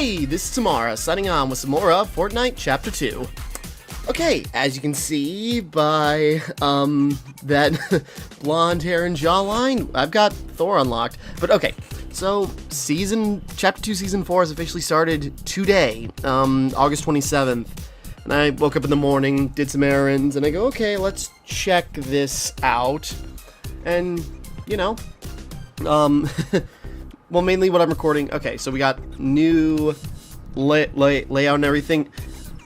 Hey, this is Timmara, signing on with some more of Fortnite Chapter 2. Okay, as you can see by, that blonde hair and jawline, I've got Thor unlocked. But okay, so Chapter 2 Season 4 has officially started today, August 27th. And I woke up in the morning, did some errands, and I go, okay, let's check this out. And, you know, well, mainly what I'm recording. Okay, so we got new layout and everything.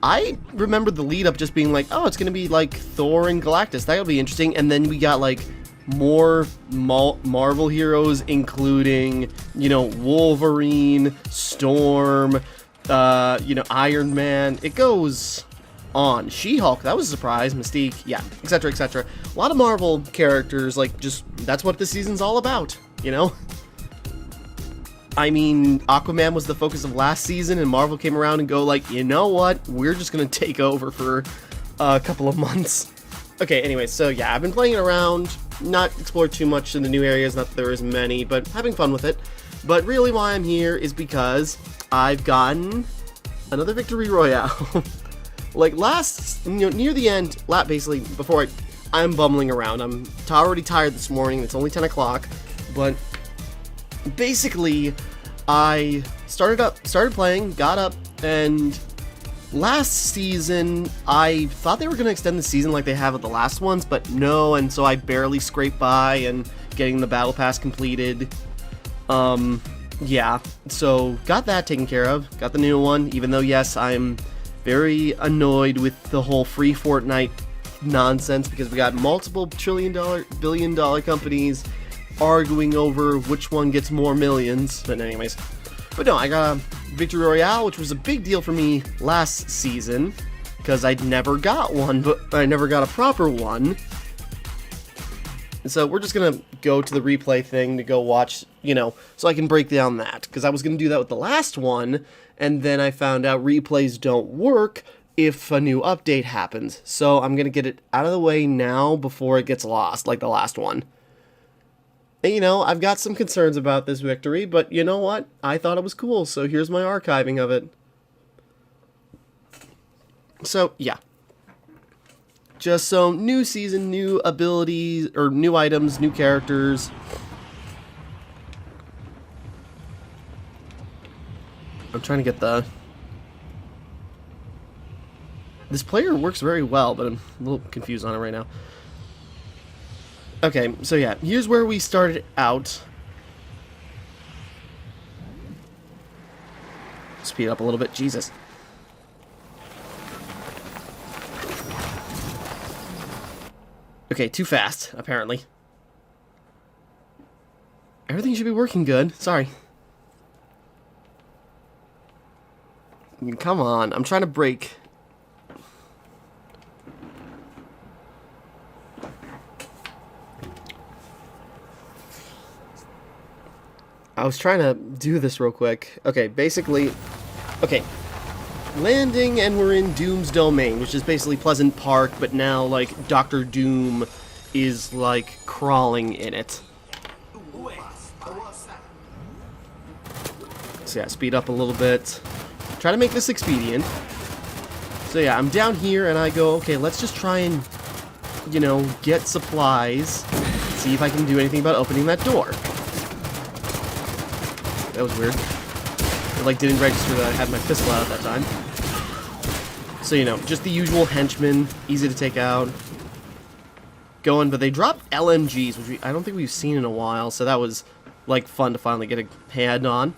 I remember the lead up just being like, oh, it's gonna be like Thor and Galactus. That'll be interesting. And then we got like more Marvel heroes, including, you know, Wolverine, Storm, you know, Iron Man. It goes on. She-Hulk, that was a surprise. Mystique, yeah, etc., etc. A lot of Marvel characters, like, just, that's what this season's all about, you know? I mean, Aquaman was the focus of last season, and Marvel came around and go like, you know what, we're just gonna take over for a couple of months. Okay, anyway, so yeah, I've been playing it around, not explored too much in the new areas, not that there is many, but having fun with it. But really why I'm here is because I've gotten another Victory Royale. Like last, you know, near the end, basically, before I'm bumbling around. I'm already tired this morning, it's only 10 o'clock, but basically, I started playing, got up, and last season, I thought they were going to extend the season like they have with the last ones, but no, and so I barely scraped by and getting the battle pass completed. Yeah, so got that taken care of, got the new one, even though, yes, I'm very annoyed with the whole free Fortnite nonsense, because we got multiple billion-dollar companies arguing over which one gets more millions. But anyways, but no, I got a Victory Royale, which was a big deal for me last season, because I'd never got one, but I never got a proper one. And so we're just gonna go to the replay thing to go watch, you know, so I can break down that, because I was gonna do that with the last one, and then I found out replays don't work if a new update happens. So I'm gonna get it out of the way now before it gets lost, like the last one. And, you know, I've got some concerns about this victory, but you know what? I thought it was cool, so here's my archiving of it. So, yeah. Just so, new season, new abilities, or new items, new characters. I'm trying to get the... This player works very well, but I'm a little confused on it right now. Okay, so yeah, here's where we started out. Speed up a little bit, Jesus. Okay, too fast, apparently. Everything should be working good, sorry. I mean, come on, I'm trying to break. I was trying to do this real quick. Okay, basically, okay, landing, and we're in Doom's domain, which is basically Pleasant Park, but now, like, Dr. Doom is, like, crawling in it. So yeah, speed up a little bit. Try to make this expedient. So yeah, I'm down here, and I go, okay, let's just try and, you know, get supplies, see if I can do anything about opening that door. That was weird. It, like, didn't register that I had my pistol out at that time. So, you know, just the usual henchmen, easy to take out. Going, but they dropped LMGs, which I don't think we've seen in a while, so that was, like, fun to finally get a hand on.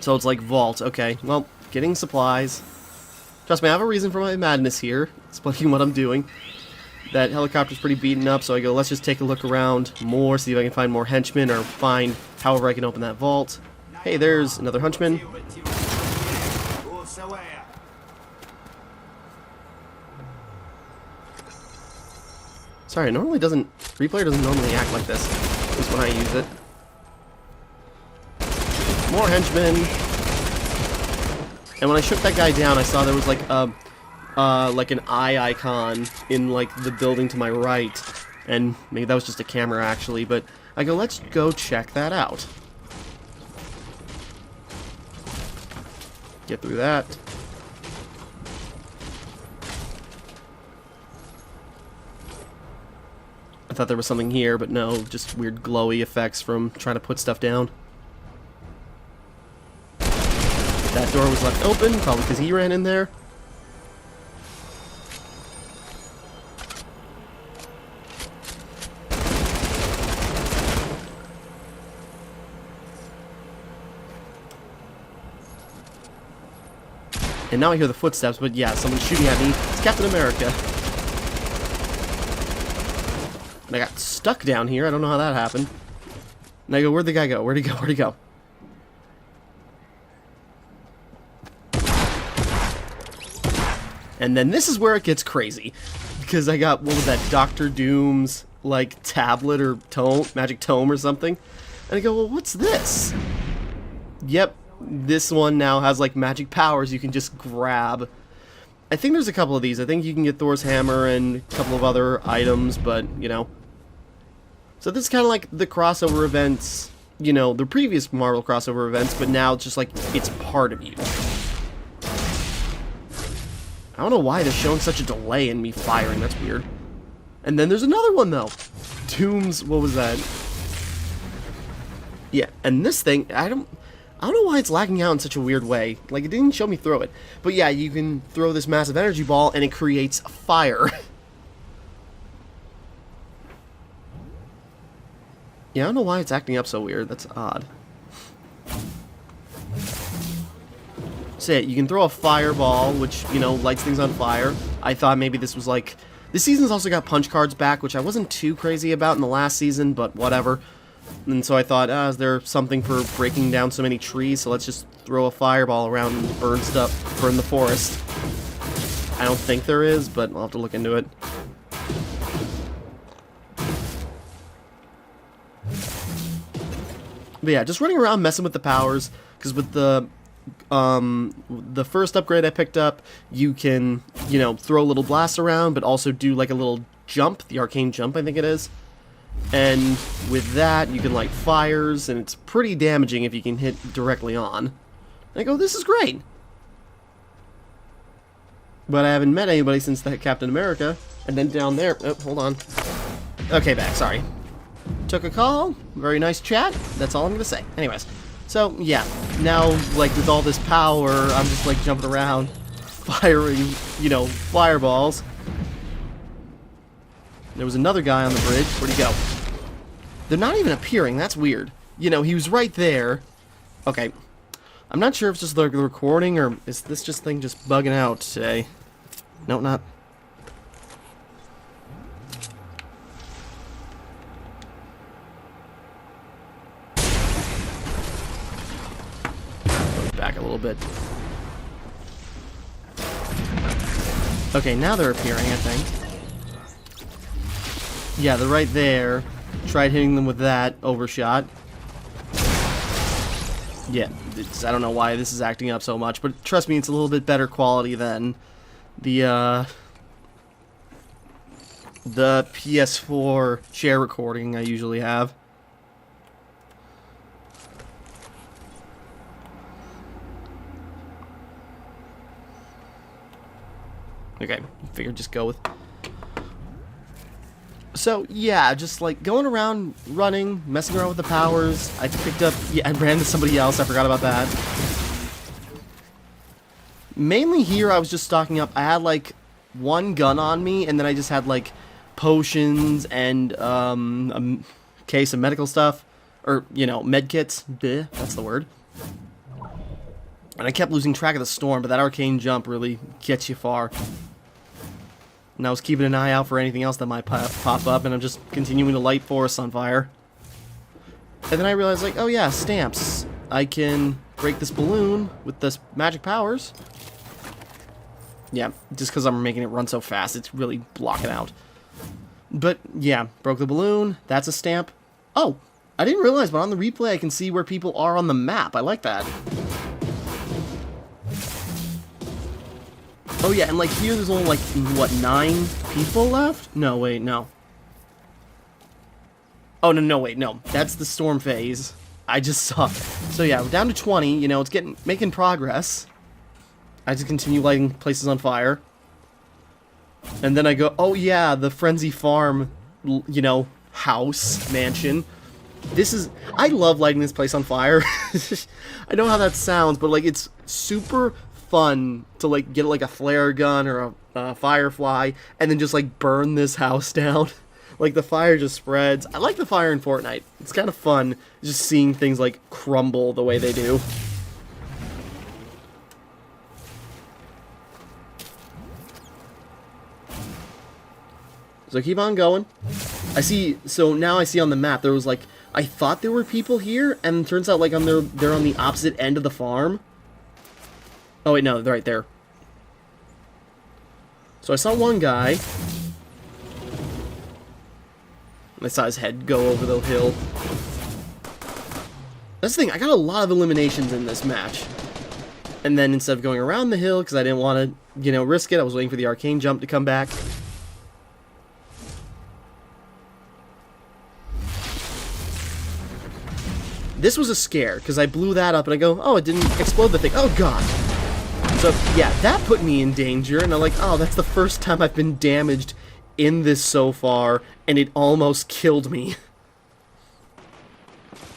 So it's like vault, okay, well, getting supplies. Trust me, I have a reason for my madness here, explaining what I'm doing. That helicopter's pretty beaten up, so I go, let's just take a look around more, see if I can find more henchmen, or find however I can open that vault. Hey, there's another henchman. Sorry, it normally doesn't... Replayer doesn't normally act like this, at least when I use it. More henchmen. And when I shook that guy down, I saw there was like an eye icon in like the building to my right, and maybe that was just a camera actually, but I go, let's go check that out. Get through that. I thought there was something here, but no, just weird glowy effects from trying to put stuff down. That door was left open, probably because he ran in there. And now I hear the footsteps, but yeah, someone's shooting at me. It's Captain America. And I got stuck down here. I don't know how that happened. And I go, where'd the guy go? Where'd he go? Where'd he go? And then this is where it gets crazy. Because I got, what was that, Dr. Doom's, like, tablet or tome, magic tome or something. And I go, well, what's this? Yep, this one now has, like, magic powers you can just grab. I think there's a couple of these. I think you can get Thor's hammer and a couple of other items, but, you know. So this is kind of like the crossover events, you know, the previous Marvel crossover events, but now it's just like, it's part of you. I don't know why they're showing such a delay in me firing. That's weird. And then there's another one, though. Doom's... What was that? Yeah, and this thing, I don't know why it's lagging out in such a weird way. Like, it didn't show me throw it. But yeah, you can throw this massive energy ball, and it creates fire. Yeah, I don't know why it's acting up so weird. That's odd. So yeah, you can throw a fireball, which, you know, lights things on fire. I thought maybe this was like... This season's also got punch cards back, which I wasn't too crazy about in the last season, but whatever. And so I thought, is there something for breaking down so many trees? So let's just throw a fireball around and burn stuff, burn the forest. I don't think there is, but I'll have to look into it. But yeah, just running around messing with the powers, because with the first upgrade I picked up, you can, you know, throw a little blast around, but also do like a little jump, the arcane jump I think it is. And with that, you can light fires, and it's pretty damaging if you can hit directly on. And I go, this is great! But I haven't met anybody since the Captain America. And then down there, oh, hold on. Okay, back, sorry. Took a call, very nice chat, that's all I'm gonna say. Anyways, so yeah, now, like, with all this power, I'm just, like, jumping around, firing, you know, fireballs. There was another guy on the bridge. Where'd he go? They're not even appearing. That's weird. You know, he was right there. Okay. I'm not sure if it's just the recording, or is this just thing just bugging out today? No, not. Back a little bit. Okay, now they're appearing, I think. Yeah, they're right there. Tried hitting them with that. Overshot. Yeah, I don't know why this is acting up so much, but trust me, it's a little bit better quality than the PS4 share recording I usually have. Okay, figured just go with... So, yeah, just, like, going around, running, messing around with the powers. I picked up... Yeah, I ran into somebody else. I forgot about that. Mainly here, I was just stocking up. I had, like, one gun on me, and then I just had, like, potions and, a case of medical stuff. Or, you know, med kits. Bleh, that's the word. And I kept losing track of the storm, but that arcane jump really gets you far. And I was keeping an eye out for anything else that might pop up, and I'm just continuing to light forests on fire. And then I realized, like, oh yeah, stamps. I can break this balloon with this magic powers. Yeah, just because I'm making it run so fast, it's really blocking out. But, yeah, broke the balloon. That's a stamp. Oh, I didn't realize, but on the replay I can see where people are on the map. I like that. Oh yeah, and like here there's only like, what, 9 people left? No, wait, no. Oh, no, wait, no. That's the storm phase. I just saw. So yeah, we're down to 20, you know, it's making progress. I just continue lighting places on fire. And then I go, oh yeah, the Frenzy Farm, you know, house, mansion. I love lighting this place on fire. I know how that sounds, but like it's super fun to like get like a flare gun or a firefly and then just like burn this house down. Like the fire just spreads. I like the fire in Fortnite. It's kind of fun just seeing things like crumble the way they do. So keep on going. So now I see on the map there was like, I thought there were people here, and it turns out like they're on the opposite end of the farm. Oh wait, no, they're right there. So I saw one guy. I saw his head go over the hill. That's the thing, I got a lot of eliminations in this match. And then instead of going around the hill, because I didn't want to, you know, risk it, I was waiting for the arcane jump to come back. This was a scare, because I blew that up and I go, oh, it didn't explode the thing. Oh, God. So, yeah, that put me in danger, and I'm like, oh, that's the first time I've been damaged in this so far, and it almost killed me.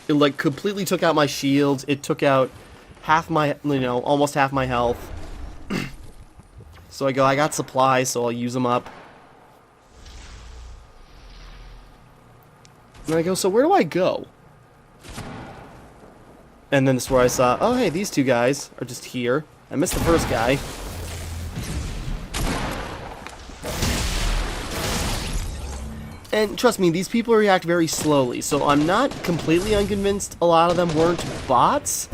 It, like, completely took out my shields. It took out half my, you know, almost half my health. So I go, I got supplies, so I'll use them up. And I go, so where do I go? And then this is where I saw, oh hey, these two guys are just here. I missed the first guy. And trust me, these people react very slowly, so I'm not completely unconvinced a lot of them weren't bots,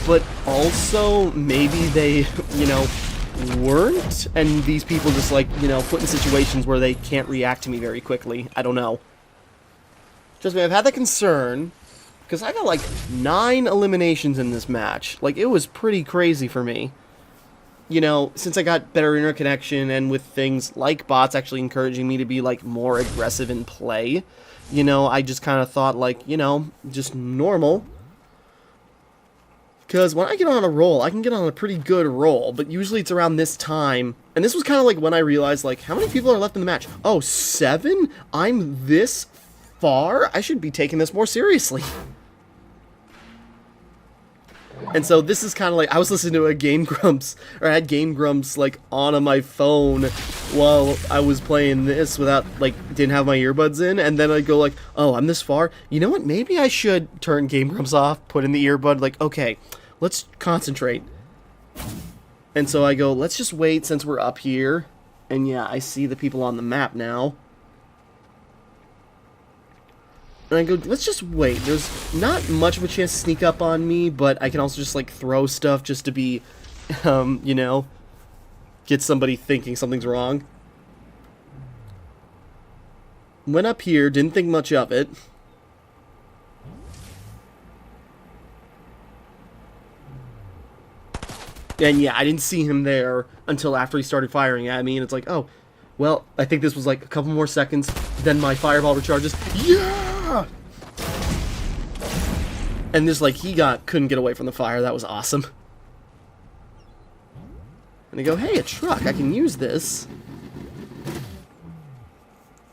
but also maybe they, you know, weren't, and these people just like, you know, put in situations where they can't react to me very quickly. I don't know. Trust me, I've had that concern. Because I got like 9 eliminations in this match. Like, it was pretty crazy for me. You know, since I got better interconnection and with things like bots actually encouraging me to be, like, more aggressive in play, you know, I just kind of thought, like, you know, just normal. Because when I get on a roll, I can get on a pretty good roll, but usually it's around this time. And this was kind of like when I realized, like, how many people are left in the match? Oh, 7? I'm this far? I should be taking this more seriously. And so this is kind of like, I was listening to a Game Grumps, or I had Game Grumps, like, on my phone while I was playing this without, like, didn't have my earbuds in, and then I'd go like, oh, I'm this far? You know what, maybe I should turn Game Grumps off, put in the earbud, like, okay, let's concentrate. And so I go, let's just wait since we're up here, and yeah, I see the people on the map now. And I go, let's just wait. There's not much of a chance to sneak up on me, but I can also just, like, throw stuff just to be, you know, get somebody thinking something's wrong. Went up here, didn't think much of it. And yeah, I didn't see him there until after he started firing at me, and it's like, oh, well, I think this was like a couple more seconds, then my fireball recharges. Yeah! And just like, couldn't get away from the fire. That was awesome. And I go, hey, a truck, I can use this.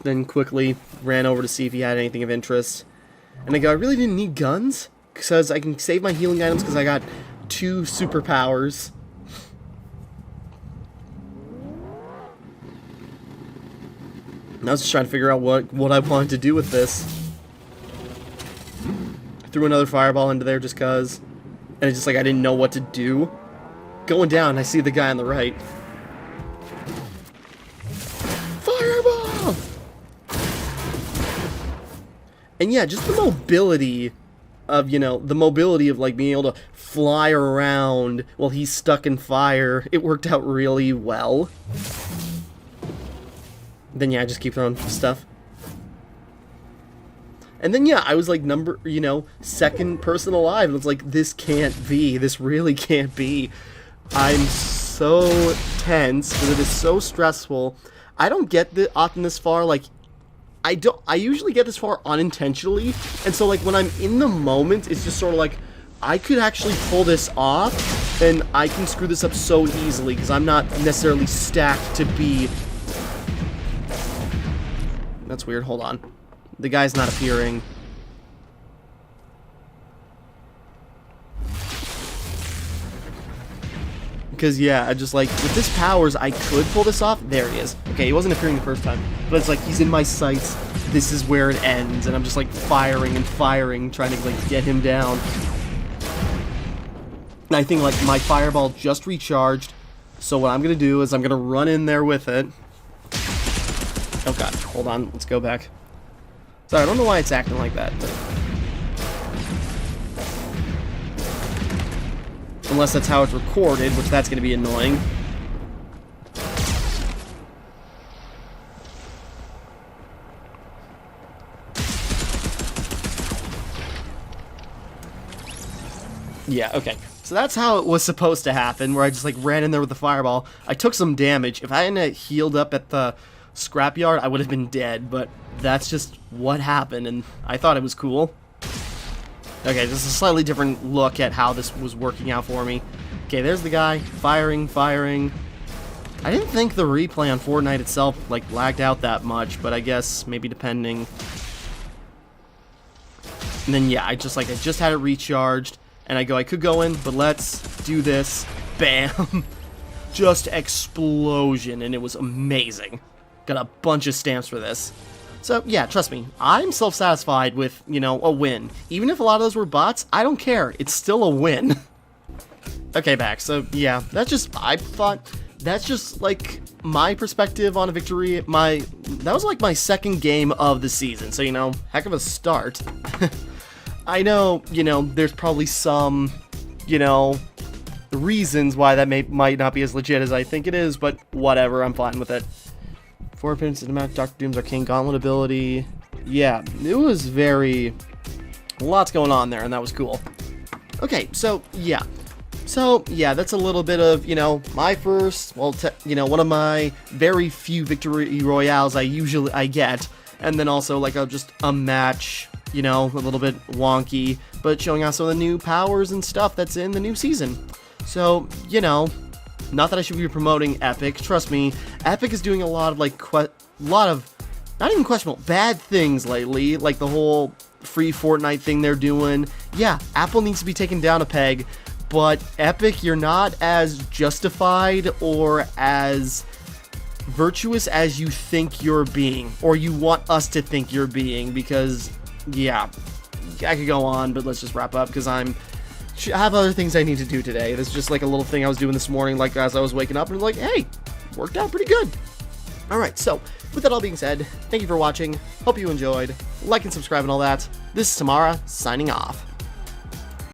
Then quickly ran over to see if he had anything of interest. And I go, I really didn't need guns, because I can save my healing items because I got 2 superpowers. And I was just trying to figure out what I wanted to do with this. I threw another fireball into there just because. And it's just like I didn't know what to do. Going down, I see the guy on the right. Fireball! And yeah, just the mobility of, you know, the mobility of, like, being able to fly around while he's stuck in fire. It worked out really well. Then, yeah, I just keep throwing stuff. And then, yeah, I was, like, second person alive. And it's like, this can't be. This really can't be. I'm so tense, because it is so stressful. I don't get often this far, like, I usually get this far unintentionally, and so, like, when I'm in the moment, it's just sort of like, I could actually pull this off, And I can screw this up so easily because I'm not necessarily stacked to be... That's weird. Hold on. The guy's not appearing. Because, yeah, I just, like, with this powers, I could pull this off. There he is. Okay, he wasn't appearing the first time. But it's like, he's in my sights. This is where it ends. And I'm just, like, firing and firing, trying to, like, get him down. And I think, like, my fireball just recharged. So what I'm going to do is I'm going to run in there with it. Oh, God. Hold on. Let's go back. Sorry, I don't know why it's acting like that. But... Unless that's how it's recorded, which that's going to be annoying. Yeah, okay. So that's how it was supposed to happen, where I just, like, ran in there with the fireball. I took some damage. If I hadn't healed up at the scrapyard, I would have been dead, but that's just what happened, and I thought it was cool. Okay, this is a slightly different look at how this was working out for me. Okay, there's the guy. Firing, firing. I didn't think the replay on Fortnite itself, like, lagged out that much, but I guess maybe depending. And then, yeah, I just had it recharged, and I could go in, but let's do this. Bam! Just explosion, and it was amazing. Got a bunch of stamps for this. So, yeah, trust me, I'm self-satisfied with, you know, a win. Even if a lot of those were bots, I don't care. It's still a win. Okay, back. So, yeah, that's just, I thought, that's just, like, my perspective on a victory. That was, like, my second game of the season. So, you know, heck of a start. I know, you know, there's probably some, you know, reasons why that might not be as legit as I think it is, but whatever, I'm fine with it. 4 appearances in the match, Dr. Doom's Arcane Gauntlet ability. Yeah, it was lots going on there, and that was cool. Okay, so, yeah. So, yeah, that's a little bit of, you know, my first, well, you know, one of my very few victory royales I get, and then also, like, just a match, you know, a little bit wonky, but showing out some of the new powers and stuff that's in the new season. So, you know, not that I should be promoting Epic. Trust me, Epic is doing a lot of, like, not even questionable, bad things lately, like the whole free Fortnite thing they're doing. Yeah, Apple needs to be taken down a peg, but Epic, you're not as justified or as virtuous as you think you're being, or you want us to think you're being, because, yeah, I could go on, but let's just wrap up, because I have other things I need to do today. This is just like a little thing I was doing this morning, like as I was waking up, and like, hey, worked out pretty good. Alright, so, with that all being said, thank you for watching, hope you enjoyed, like and subscribe and all that. This is Timmara, signing off.